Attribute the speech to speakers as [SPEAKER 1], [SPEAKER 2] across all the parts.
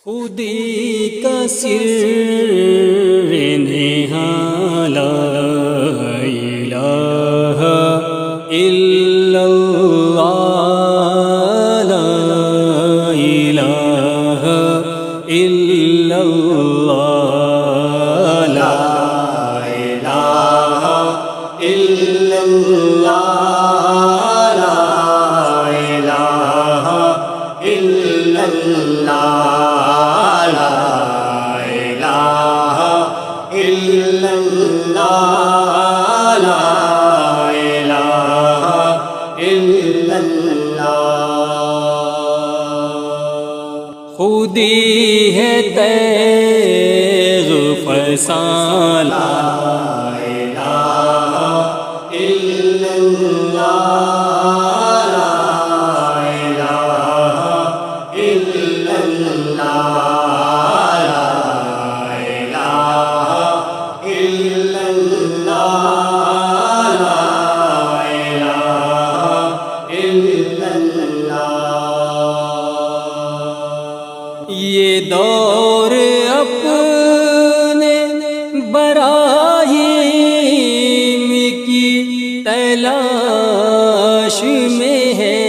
[SPEAKER 1] خودی کا سر نہاں لا الہ الا اللہ لا الہ الا اللہ لا الہ الا اللہ لا الہ الا اللہ خودی ہے تیغ فساں لا الہ الا اللہ لا الہ الا اللہ لا الہ الا اللہ لا الہ الا اللہ۔ یہ دور اپنے براہیم کی تلاش میں ہے،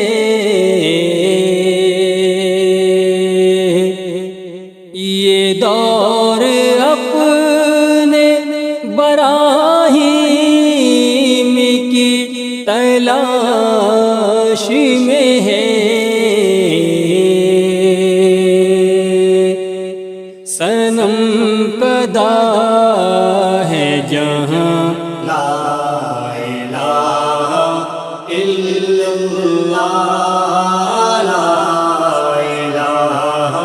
[SPEAKER 1] یہ دور اپنے براہیم کی تلاش میں ہے، صنم کدا ہے جہاں لا الہ الا اللہ لا الہ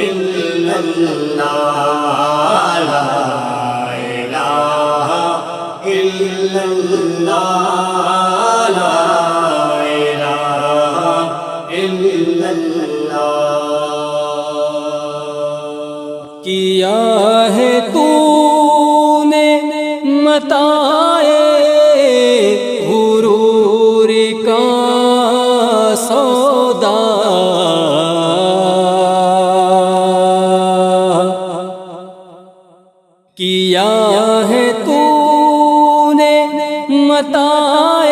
[SPEAKER 1] الا اللہ لا الہ الا اللہ لا الہ الا اللہ۔ کیا ہے تو نے متاع غرور کا سودا، کیا ہے تو نے متاع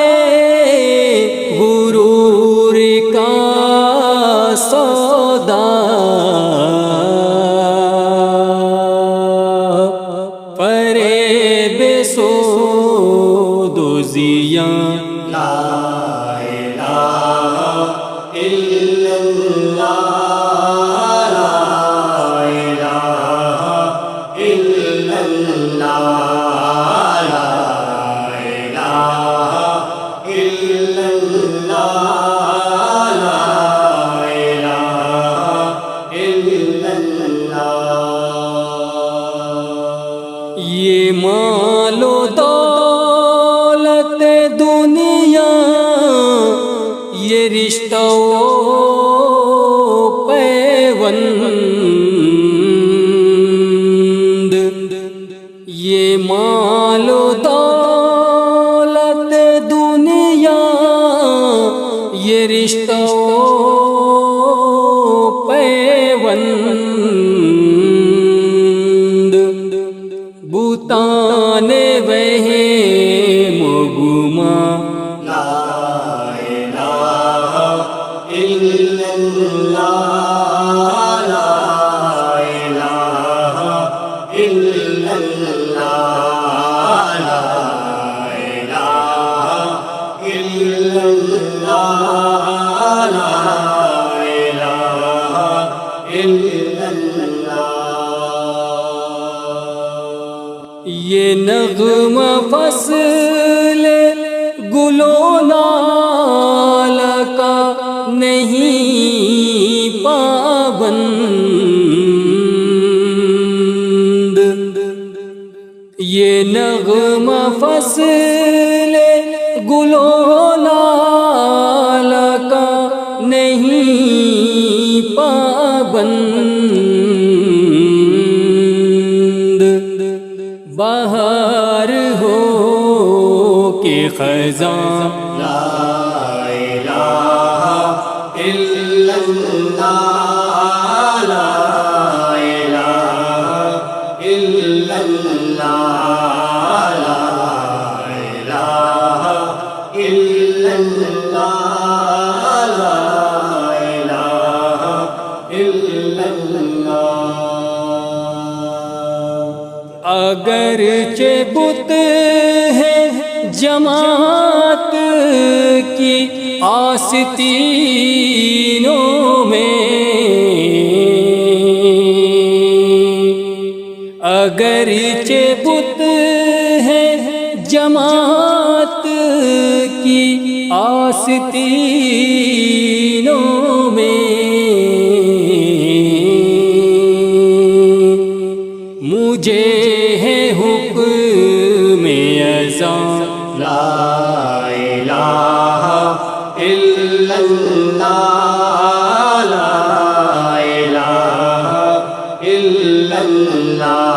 [SPEAKER 1] غرور کا سودا، فریب سود و زیاں لا الہ الا اللہ لا الہ الا اللہ لا الہ الا اللہ لا الہ الا اللہ۔ یہ مال و دولت دنیا، یہ رشتہ و پیوند، یہ مال و دولت دنیا، یہ رشتہ و پیوند، بتان وہم و گما لا الہ الا اللہ لا الہ الا اللہ لا الہ الا اللہ لا الہ الا اللہ۔ یہ نغمہ فصل گل و نال کا نہیں پابند، یہ نغمہ فصل گل و نال کا نہیں پابند، بہار ہو کے خزاں لا الہ الا اللہ لا اگرچہ بت ہے جماعت کی آستینوں میں، اگرچہ بت ہے جماعت کی آستینوں میں، مجھے ہے حکم اذان لا الہ الا اللہ، لا الہ الا اللہ،